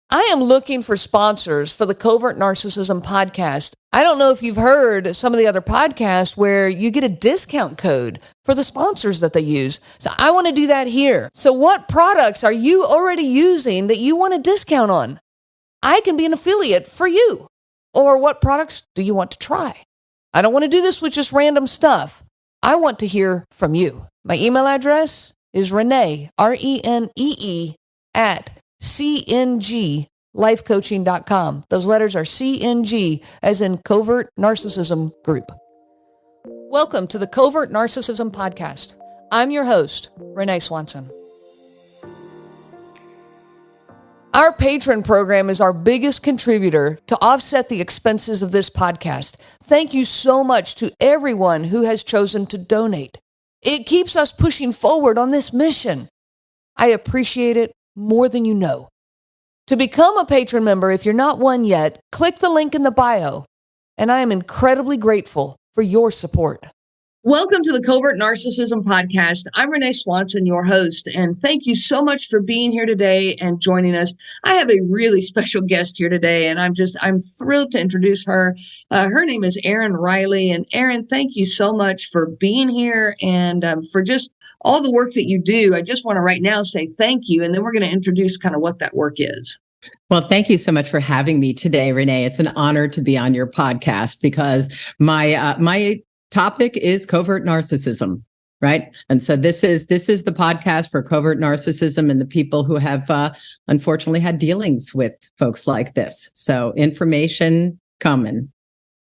I am looking for sponsors for the Covert Narcissism podcast. I don't know if you've heard some of the other podcasts where you get a discount code for the sponsors that they use. So I want to do that here. So what products are you already using that you want a discount on? I can be an affiliate for you. Or what products do you want to try? I don't want to do this with just random stuff. I want to hear from you. My email address is Renee, RENEE, at cnglifecoaching.com. Those letters are CNG, as in Covert Narcissism Group. Welcome to the Covert Narcissism Podcast. I'm your host, Renee Swanson. Our patron program is our biggest contributor to offset the expenses of this podcast. Thank you so much to everyone who has chosen to donate. It keeps us pushing forward on this mission. I appreciate it more than you know. To become a patron member, if you're not one yet, click the link in the bio, and I am incredibly grateful for your support. Welcome to the Covert Narcissism Podcast. I'm Renee Swanson, your host, and thank you so much for being here today and joining us. I have a really special guest here today, and I'm thrilled to introduce her. Her name is Erin Riley, and Erin, thank you so much for being here and for just all the work that you do. I just want to right now say thank you, and then we're going to introduce kind of what that work is. Well, thank you so much for having me today, Renee. It's an honor to be on your podcast because my topic is covert narcissism, right? And so this is the podcast for covert narcissism and the people who have unfortunately had dealings with folks like this. So information coming.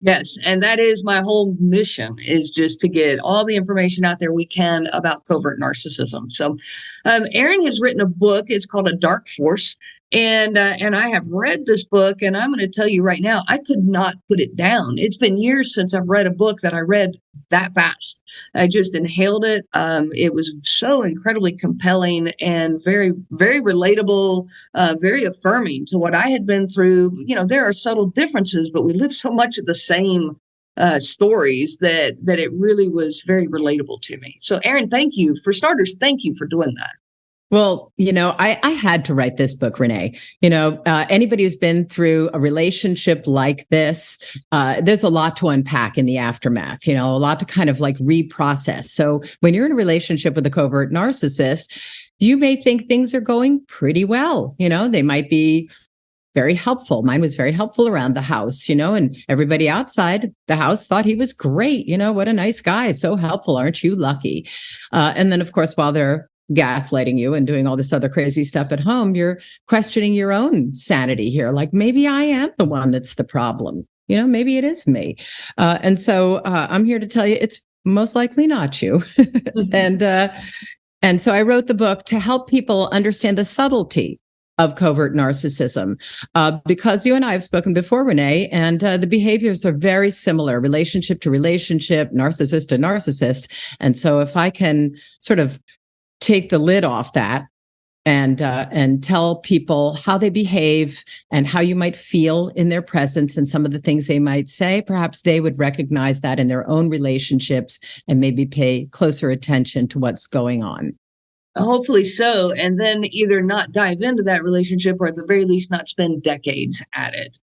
Yes, and that is my whole mission, is just to get all the information out there we can about covert narcissism. So Erin has written a book. It's called A Dark Force. And I have read this book, and I'm going to tell you right now, I could not put it down. It's been years since I've read a book that I read that fast. I just inhaled it. It was so incredibly compelling and very, very relatable, very affirming to what I had been through. You know, there are subtle differences, but we live so much of the same stories that it really was very relatable to me. So, Erin, thank you. For starters, thank you for doing that. Well, I had to write this book, Renee. Anybody who's been through a relationship like this, there's a lot to unpack in the aftermath, a lot to kind of like reprocess. So when you're in a relationship with a covert narcissist, you may think things are going pretty well. They might be very helpful. Mine was very helpful around the house, and everybody outside the house thought he was great. What a nice guy. So helpful. Aren't you lucky? And then, of course, while they're gaslighting you and doing all this other crazy stuff at home, you're questioning your own sanity here. Like, maybe I am the one that's the problem. Maybe it is me. And so I'm here to tell you it's most likely not you. And so I wrote the book to help people understand the subtlety of covert narcissism, because you and I have spoken before, Renee, and the behaviors are very similar, relationship to relationship, narcissist to narcissist. And so if I can sort of take the lid off that and tell people how they behave and how you might feel in their presence and some of the things they might say, perhaps they would recognize that in their own relationships and maybe pay closer attention to what's going on. Hopefully so. And then either not dive into that relationship or at the very least not spend decades at it.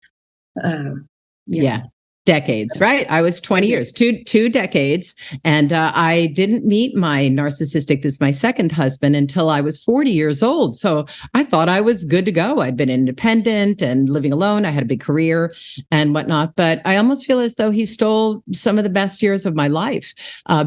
Yeah. Decades, right? I was 20 years, two decades. And I didn't meet my narcissistic, this is my second husband, until I was 40 years old. So I thought I was good to go. I'd been independent and living alone. I had a big career and whatnot. But I almost feel as though he stole some of the best years of my life,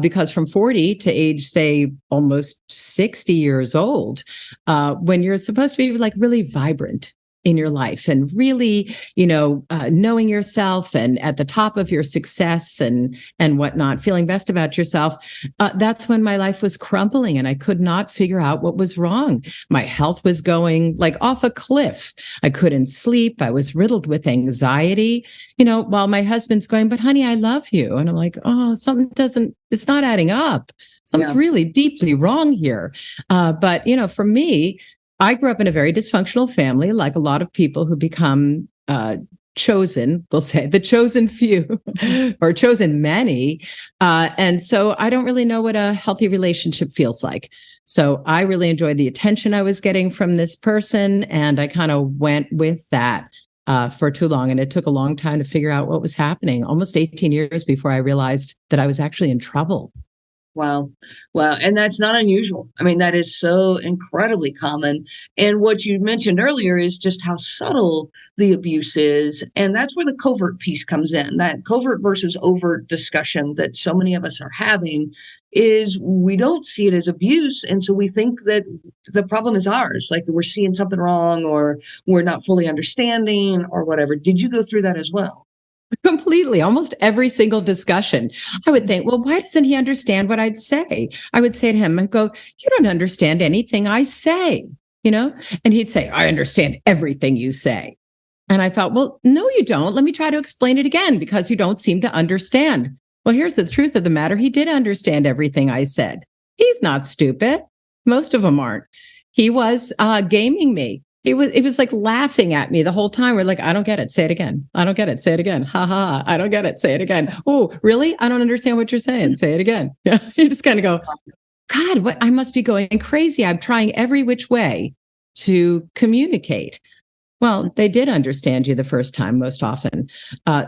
because from 40 to age, say, almost 60 years old, when you're supposed to be like really vibrant in your life and really, knowing yourself and at the top of your success and whatnot, feeling best about yourself. That's when my life was crumbling and I could not figure out what was wrong. My health was going like off a cliff. I couldn't sleep. I was riddled with anxiety, while my husband's going, but honey, I love you. And I'm like, oh, it's not adding up. Something's really deeply wrong here. But for me, I grew up in a very dysfunctional family, like a lot of people who become chosen, we'll say the chosen few or chosen many. And so I don't really know what a healthy relationship feels like. So I really enjoyed the attention I was getting from this person. And I kind of went with that for too long. And it took a long time to figure out what was happening, almost 18 years before I realized that I was actually in trouble. Wow. Wow. And that's not unusual. I mean, that is so incredibly common. And what you mentioned earlier is just how subtle the abuse is. And that's where the covert piece comes in. That covert versus overt discussion that so many of us are having is we don't see it as abuse. And so we think that the problem is ours, like we're seeing something wrong or we're not fully understanding or whatever. Did you go through that as well? Completely. Almost every single discussion, I would think, well, why doesn't he understand what I'd say? I would say to him, I go, you don't understand anything I say, And he'd say, I understand everything you say. And I thought, well, no, you don't. Let me try to explain it again because you don't seem to understand. Well, here's the truth of the matter. He did understand everything I said. He's not stupid. Most of them aren't. He was gaming me. It was like laughing at me the whole time. We're like, I don't get it. Say it again. I don't get it. Say it again. Ha ha. I don't get it. Say it again. Oh, really? I don't understand what you're saying. Say it again. Yeah. You just kind of go, God, what? I must be going crazy. I'm trying every which way to communicate. Well, they did understand you the first time, most often.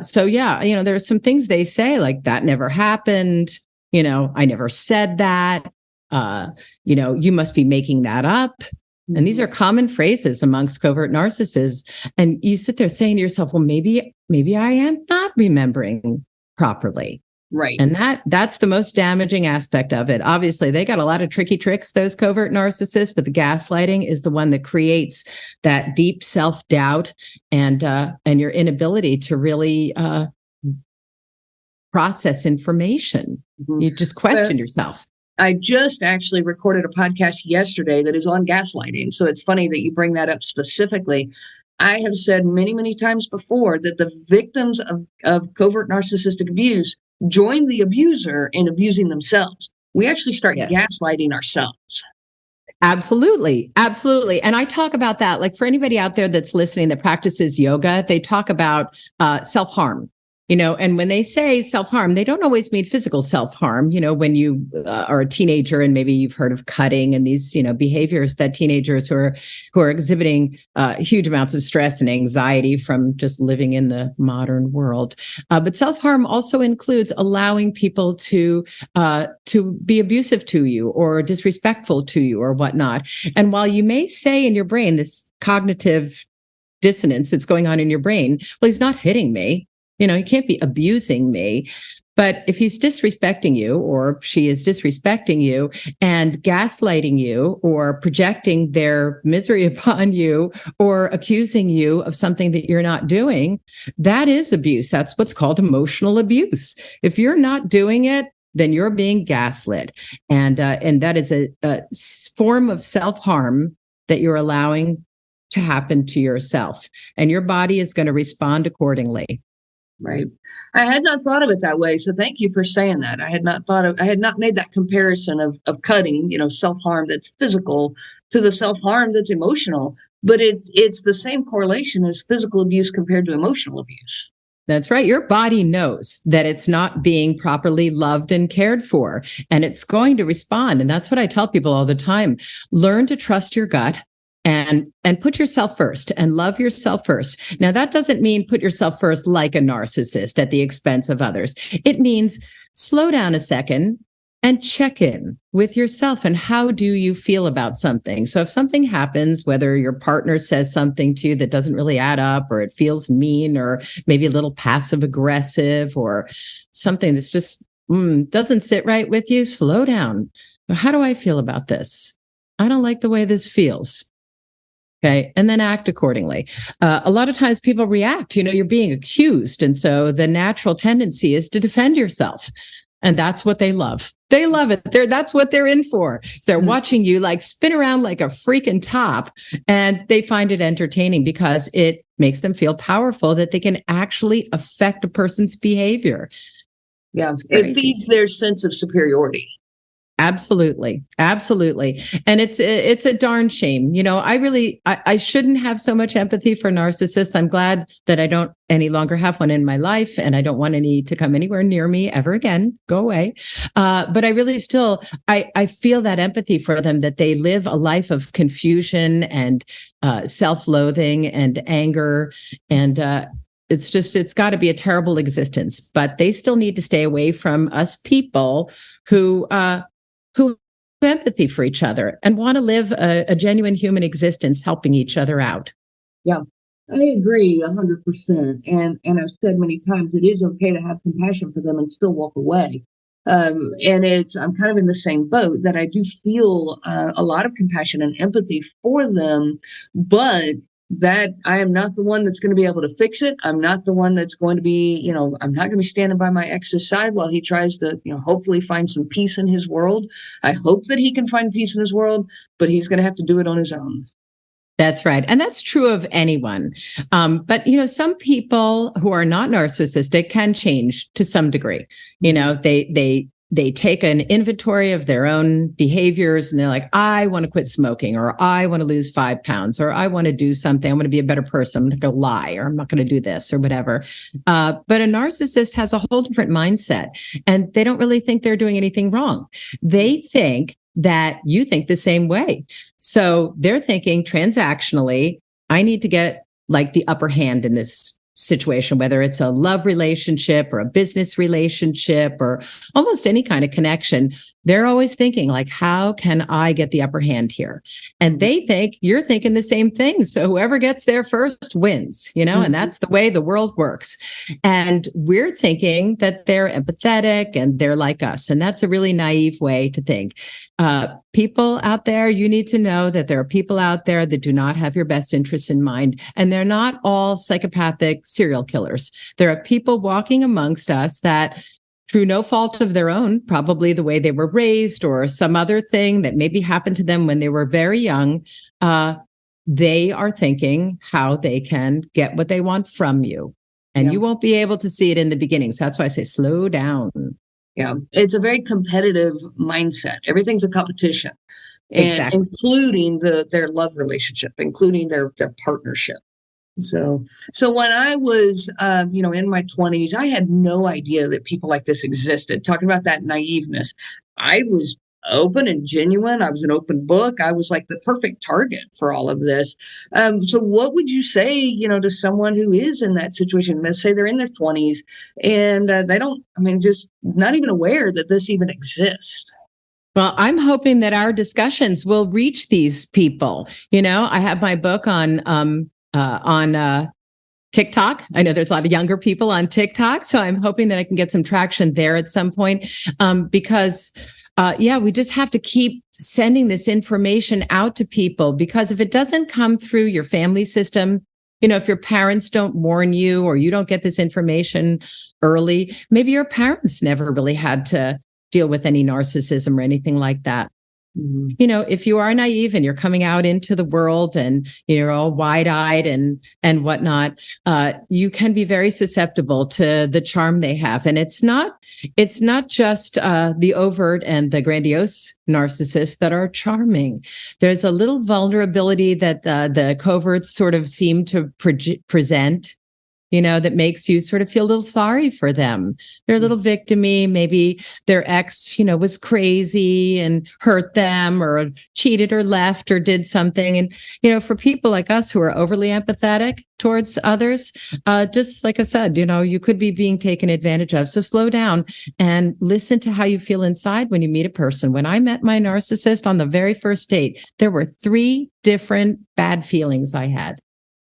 So yeah, there are some things they say like that never happened. I never said that. You must be making that up. And these are common phrases amongst covert narcissists. And you sit there saying to yourself, well, maybe I am not remembering properly. Right. And that's the most damaging aspect of it. Obviously, they got a lot of tricky tricks, those covert narcissists, but the gaslighting is the one that creates that deep self-doubt and your inability to really process information. Mm-hmm. You just question yourself. I just actually recorded a podcast yesterday that is on gaslighting. So it's funny that you bring that up specifically. I have said many, many times before that the victims of covert narcissistic abuse join the abuser in abusing themselves. We actually start gaslighting ourselves. Absolutely. Absolutely. And I talk about that, like for anybody out there that's listening that practices yoga, they talk about self-harm. And when they say self-harm, they don't always mean physical self-harm. When you are a teenager and maybe you've heard of cutting and these, behaviors that teenagers who are exhibiting huge amounts of stress and anxiety from just living in the modern world. But self-harm also includes allowing people to be abusive to you or disrespectful to you or whatnot. And while you may say in your brain, this cognitive dissonance that's going on in your brain, well, he's not hitting me. He can't be abusing me. But if he's disrespecting you or she is disrespecting you and gaslighting you or projecting their misery upon you or accusing you of something that you're not doing, that is abuse. That's what's called emotional abuse. If you're not doing it, then you're being gaslit. And that is a form of self-harm that you're allowing to happen to yourself. And your body is going to respond accordingly. Right. I had not thought of it that way. So thank you for saying that. I had not made that comparison of cutting, self-harm that's physical to the self-harm that's emotional. But it's the same correlation as physical abuse compared to emotional abuse. That's right. Your body knows that it's not being properly loved and cared for, and it's going to respond. And that's what I tell people all the time. Learn to trust your gut. And put yourself first and love yourself first. Now, that doesn't mean put yourself first like a narcissist at the expense of others. It means slow down a second and check in with yourself. And how do you feel about something? So if something happens, whether your partner says something to you that doesn't really add up, or it feels mean, or maybe a little passive aggressive, or something that's just doesn't sit right with you, slow down. How do I feel about this? I don't like the way this feels. Okay. And then act accordingly. A lot of times people react, you're being accused. And so the natural tendency is to defend yourself. And that's what they love. They love it. That's what they're in for. So they're watching you like spin around like a freaking top, and they find it entertaining because it makes them feel powerful that they can actually affect a person's behavior. Yeah. It feeds their sense of superiority. Absolutely. Absolutely. And it's a darn shame. I shouldn't have so much empathy for narcissists. I'm glad that I don't any longer have one in my life, and I don't want any to come anywhere near me ever again. Go away. But I really still, I feel that empathy for them, that they live a life of confusion and self-loathing and anger. And it's got to be a terrible existence, but they still need to stay away from us people who have empathy for each other and want to live a genuine human existence, helping each other out. Yeah, I agree 100%. And I've said many times, it is okay to have compassion for them and still walk away. And I'm kind of in the same boat, that I do feel a lot of compassion and empathy for them, but that I am not the one that's going to be able to fix it. I'm not the one that's going to be, I'm not going to be standing by my ex's side while he tries to, hopefully find some peace in his world. I hope that he can find peace in his world, but he's going to have to do it on his own. That's right. And that's true of anyone. But, some people who are not narcissistic can change to some degree. They take an inventory of their own behaviors and they're like, I want to quit smoking, or I want to lose 5 pounds, or I want to do something. I'm going to be a better person. I'm not going to lie, or I'm not going to do this or whatever. But a narcissist has a whole different mindset, and they don't really think they're doing anything wrong. They think that you think the same way. So they're thinking transactionally, I need to get like the upper hand in this situation, whether it's a love relationship or a business relationship or almost any kind of connection. They're always thinking like, how can I get the upper hand here? And they think you're thinking the same thing. So whoever gets there first wins, and that's the way the world works. And we're thinking that they're empathetic and they're like us. And that's a really naive way to think. People out there, you need to know that there are people out there that do not have your best interests in mind. And they're not all psychopathic serial killers. There are people walking amongst us that, through no fault of their own, probably the way they were raised or some other thing that maybe happened to them when they were very young, they are thinking how they can get what they want from you. And you won't be able to see it in the beginning. So that's why I say slow down. Yeah, it's a very competitive mindset. Everything's a competition, and exactly. Including their love relationship, including their partnership. So when I was, in my 20s, I had no idea that people like this existed. Talking about that naiveness, I was open and genuine. I was an open book. I was like the perfect target for all of this. So what would you say, to someone who is in that situation? Let's say they're in their 20s and just not even aware that this even exists. Well, I'm hoping that our discussions will reach these people. I have my book on TikTok. I know there's a lot of younger people on TikTok, so I'm hoping that I can get some traction there at some point, because we just have to keep sending this information out to people, because if it doesn't come through your family system, if your parents don't warn you or you don't get this information early, maybe your parents never really had to deal with any narcissism or anything like that. Mm-hmm. If you are naive and you're coming out into the world and you're all wide-eyed and whatnot, you can be very susceptible to the charm they have. And it's not just the overt and the grandiose narcissists that are charming. There's a little vulnerability that the coverts sort of seem to present, that makes you sort of feel a little sorry for them. They're a little victim-y. Maybe their ex, was crazy and hurt them or cheated or left or did something. And, for people like us who are overly empathetic towards others, just like I said, you could be being taken advantage of. So slow down and listen to how you feel inside when you meet a person. When I met my narcissist on the very first date, there were 3 different bad feelings I had.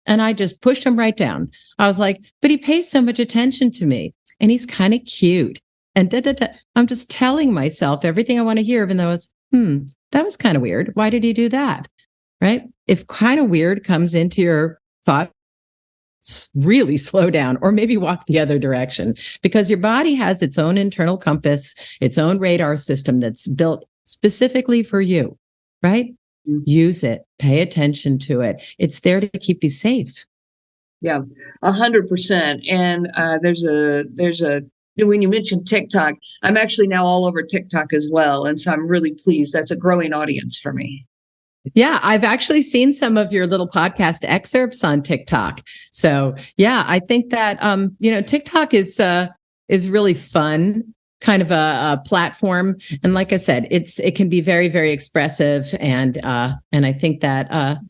And I just pushed him right down. I was like, but he pays so much attention to me and he's kind of cute. And I'm just telling myself everything I want to hear, even though it's, that was kind of weird. Why did he do that? Right? If kind of weird comes into your thought, really slow down or maybe walk the other direction, because your body has its own internal compass, its own radar system that's built specifically for you, right? Use it, pay attention to it. It's there to keep you safe. Yeah, 100%. And there's a when you mentioned TikTok, I'm actually now all over TikTok as well. And so I'm really pleased. That's a growing audience for me. Yeah, I've actually seen some of your little podcast excerpts on TikTok. So yeah, I think that TikTok is really fun, kind of a platform. And like I said, it can be very, very expressive, and I think that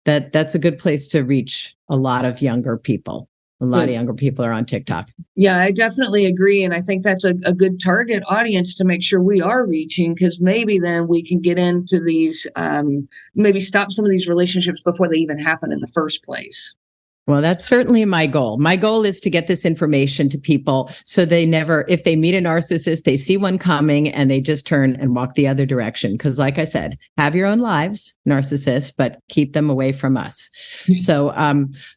that's a good place to reach a lot of younger people. A lot of younger people are on TikTok. Yeah, I definitely agree. And I think that's a good target audience to make sure we are reaching, because maybe then we can get into these, maybe stop some of these relationships before they even happen in the first place. Well, that's certainly my goal. My goal is to get this information to people so they never, if they meet a narcissist, they see one coming and they just turn and walk the other direction. Because like I said, have your own lives, narcissists, but keep them away from us. So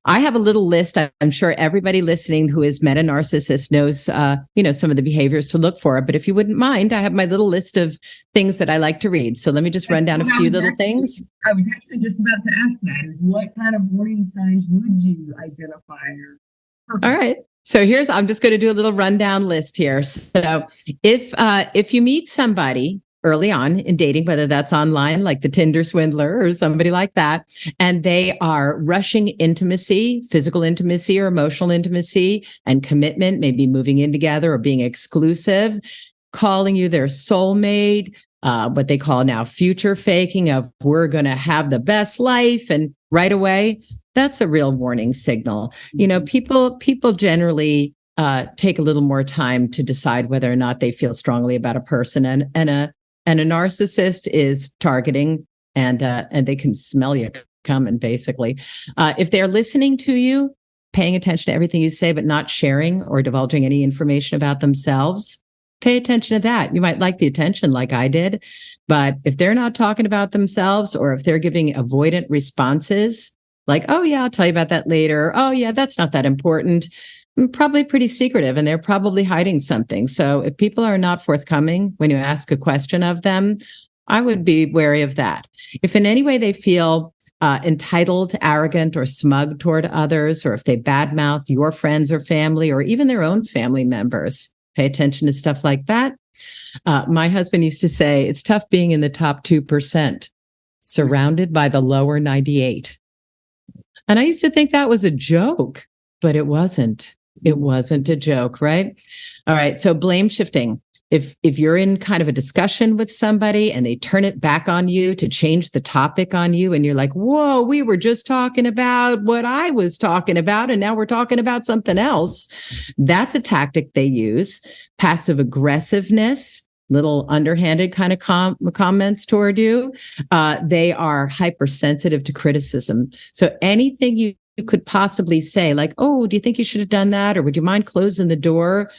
I have a little list. I'm sure everybody listening who has met a narcissist knows, some of the behaviors to look for. But if you wouldn't mind, I have my little list of things that I like to read. So let me just run down a few little things. I was actually just about to ask that, is what kind of warning signs would you identify? All right. So I'm just going to do a little rundown list here. So if you meet somebody early on in dating, whether that's online, like the Tinder swindler or somebody like that, and they are rushing intimacy, physical intimacy or emotional intimacy and commitment, maybe moving in together or being exclusive, calling you their soulmate, what they call now future faking of we're going to have the best life. And right away, that's a real warning signal. People generally take a little more time to decide whether or not they feel strongly about a person. And a narcissist is targeting, and they can smell you coming, basically. If they're listening to you, paying attention to everything you say, but not sharing or divulging any information about themselves, pay attention to that. You might like the attention like I did, but if they're not talking about themselves, or if they're giving avoidant responses, like, oh yeah, I'll tell you about that later. Oh yeah, that's not that important. Probably pretty secretive, and they're probably hiding something. So if people are not forthcoming when you ask a question of them, I would be wary of that. If in any way they feel entitled, arrogant, or smug toward others, or if they badmouth your friends or family, or even their own family members, pay attention to stuff like that. My husband used to say, it's tough being in the top 2%, surrounded by the lower 98. And I used to think that was a joke, but it wasn't. It wasn't a joke, right? All right. So blame shifting. If you're in kind of a discussion with somebody and they turn it back on you to change the topic on you, and you're like, whoa, we were just talking about what I was talking about, and now we're talking about something else. That's a tactic they use. Passive aggressiveness, little underhanded kind of comments toward you. They are hypersensitive to criticism. So anything you could possibly say, like, oh, do you think you should have done that? Or would you mind closing the door?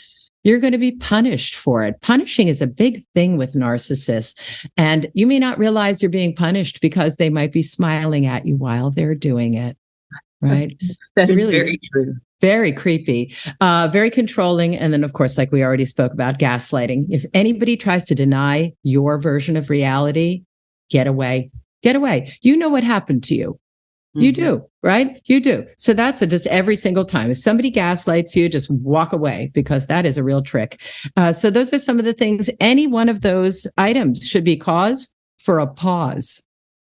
You're going to be punished for it. Punishing is a big thing with narcissists. And you may not realize you're being punished because they might be smiling at you while they're doing it. Right? That is really very true. Very creepy, very controlling. And then, of course, like we already spoke about, gaslighting. If anybody tries to deny your version of reality, get away. Get away. You know what happened to you. You do, right? You do. So that's just every single time. If somebody gaslights you, just walk away, because that is a real trick. So those are some of the things. Any one of those items should be cause for a pause,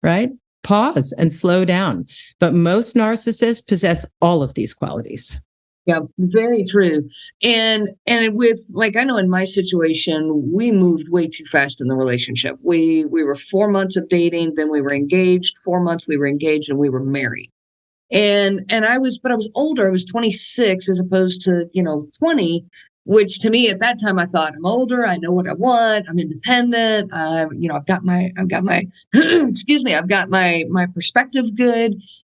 right? Pause and slow down. But most narcissists possess all of these qualities. Yeah, very true. And with, like, I know in my situation, we moved way too fast in the relationship. We were 4 months of dating, then we were engaged. 4 months we were engaged, and we were married. And I was older. I was 26 as opposed to 20, which to me at that time I thought, I'm older. I know what I want. I'm independent. I've got my excuse me. I've got my perspective good.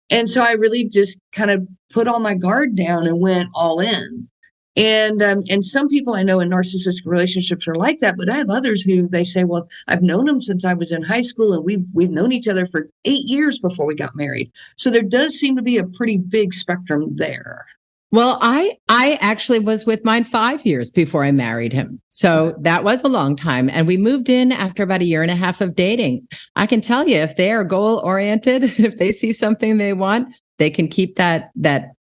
And so I really just kind of put all my guard down and went all in. And some people I know in narcissistic relationships are like that, but I have others who they say, well, I've known him since I was in high school, and we've known each other for 8 years before we got married. So there does seem to be a pretty big spectrum there. Well, I actually was with mine 5 years before I married him. So that was a long time. And we moved in after about 1.5 years of dating. I can tell you, if they are goal oriented, if they see something they want, they can keep that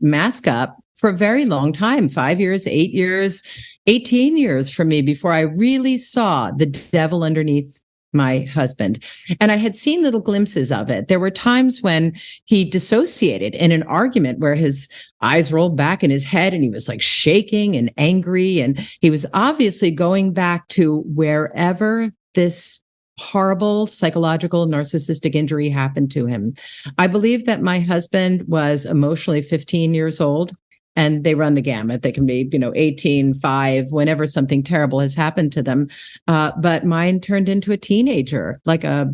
mask up for a very long time, 5 years, 8 years, 18 years for me before I really saw the devil underneath my husband. And I had seen little glimpses of it. There were times when he dissociated in an argument where his eyes rolled back in his head and he was like shaking and angry. And he was obviously going back to wherever this horrible psychological narcissistic injury happened to him. I believe that my husband was emotionally 15 years old. And they run the gamut. They can be, 18, 5, whenever something terrible has happened to them. But mine turned into a teenager, like a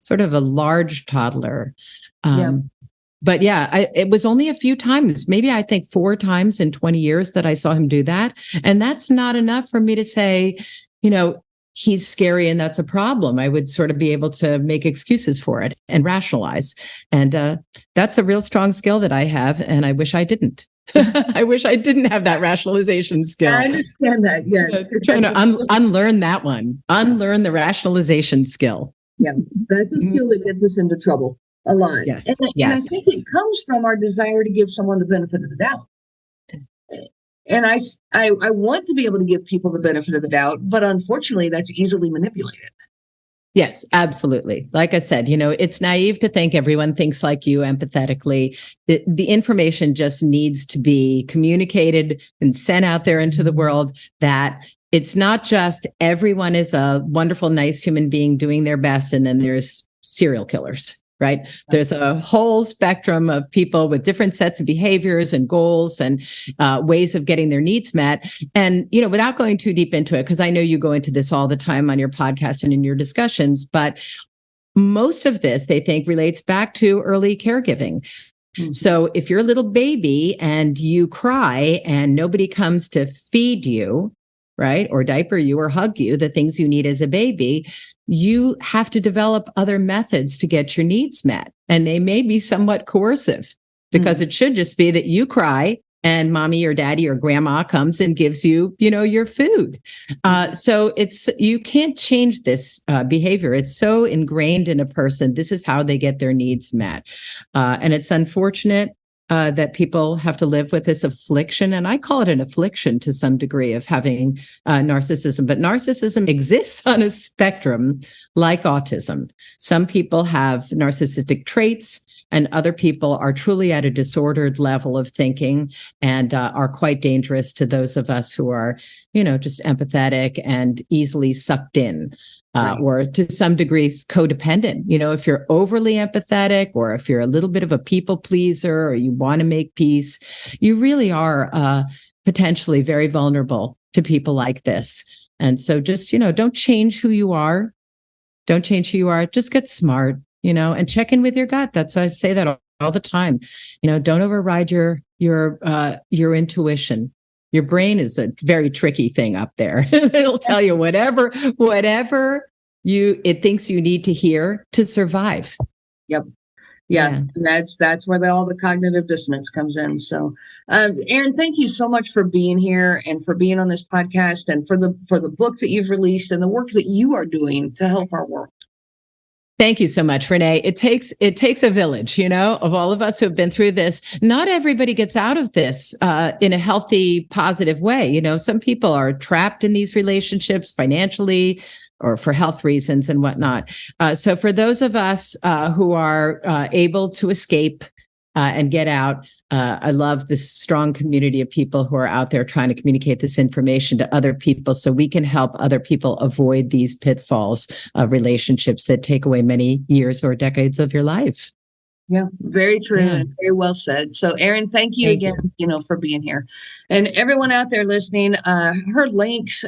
sort of a large toddler. But it was only a few times, maybe I think 4 times in 20 years that I saw him do that. And that's not enough for me to say, he's scary and that's a problem. I would sort of be able to make excuses for it and rationalize. And that's a real strong skill that I have. And I wish I didn't. I wish I didn't have that rationalization skill. I understand that. Yeah. Trying to unlearn that one, unlearn the rationalization skill. Yeah. That's a skill that gets us into trouble a lot. Yes. And I think it comes from our desire to give someone the benefit of the doubt. And I want to be able to give people the benefit of the doubt, but unfortunately, that's easily manipulated. Yes, absolutely. Like I said, it's naive to think everyone thinks like you empathetically. The information just needs to be communicated and sent out there into the world, that it's not just everyone is a wonderful, nice human being doing their best, and then there's serial killers. Right. There's a whole spectrum of people with different sets of behaviors and goals and ways of getting their needs met. And, without going too deep into it, because I know you go into this all the time on your podcast and in your discussions, but most of this, they think, relates back to early caregiving. Mm-hmm. So if you're a little baby and you cry and nobody comes to feed you, right, or diaper you or hug you, the things you need as a baby, you have to develop other methods to get your needs met. And they may be somewhat coercive, because it should just be that you cry and mommy or daddy or grandma comes and gives you, your food. So you can't change this behavior. It's so ingrained in a person. This is how they get their needs met. And it's unfortunate that people have to live with this affliction. And I call it an affliction to some degree of having narcissism. But narcissism exists on a spectrum like autism. Some people have narcissistic traits, and other people are truly at a disordered level of thinking and are quite dangerous to those of us who are, just empathetic and easily sucked in. Or to some degree codependent. If you're overly empathetic, or if you're a little bit of a people pleaser, or you want to make peace, you really are potentially very vulnerable to people like this. And so just, don't change who you are. Don't change who you are. Just get smart, and check in with your gut. I say that all the time. Don't override your intuition. Your brain is a very tricky thing up there. It'll tell you whatever it thinks you need to hear to survive. Yep. Yeah. And that's where all the cognitive dissonance comes in. So, Erin, thank you so much for being here and for being on this podcast, and for the book that you've released and the work that you are doing to help our world. Thank you so much, Renee. It takes a village, of all of us who have been through this. Not everybody gets out of this in a healthy, positive way. Some people are trapped in these relationships financially or for health reasons and whatnot. So for those of us who are able to escape and get out, I love this strong community of people who are out there trying to communicate this information to other people so we can help other people avoid these pitfalls of relationships that take away many years or decades of your life. Yeah, very true and very well said. So, Erin, thank you again, for being here. And everyone out there listening, her links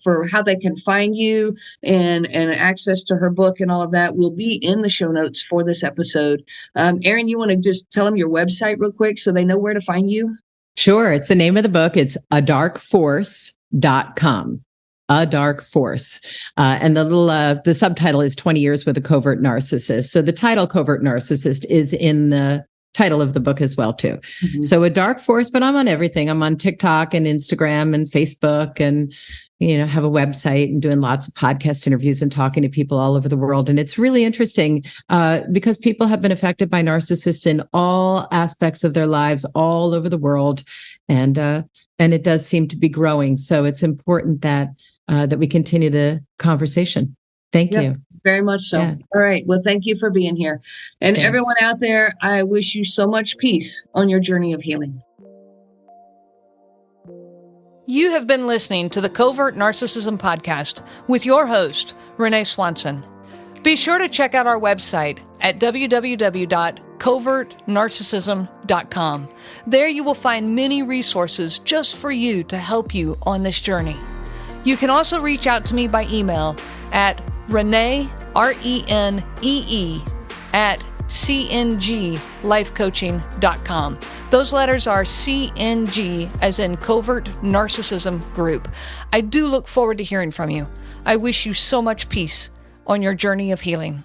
for how they can find you and access to her book and all of that will be in the show notes for this episode. Erin, you want to just tell them your website real quick so they know where to find you? Sure. It's the name of the book. It's adarkforce.com. A Dark Force. And the subtitle is 20 Years with a Covert Narcissist. So the title Covert Narcissist is in the title of the book as well, too. Mm-hmm. So A Dark Force, but I'm on everything. I'm on TikTok and Instagram and Facebook and have a website and doing lots of podcast interviews and talking to people all over the world. And it's really interesting because people have been affected by narcissists in all aspects of their lives all over the world. And it does seem to be growing. So it's important that we continue the conversation. Thank you. Very much so. Yeah. All right. Well, thank you for being here. And Thanks. Everyone out there, I wish you so much peace on your journey of healing. You have been listening to the Covert Narcissism Podcast with your host, Renee Swanson. Be sure to check out our website at www.covertnarcissism.com. There you will find many resources just for you to help you on this journey. You can also reach out to me by email at Renee, RENEE, at cnglifecoaching.com. Those letters are CNG, as in Covert Narcissism Group. I do look forward to hearing from you. I wish you so much peace on your journey of healing.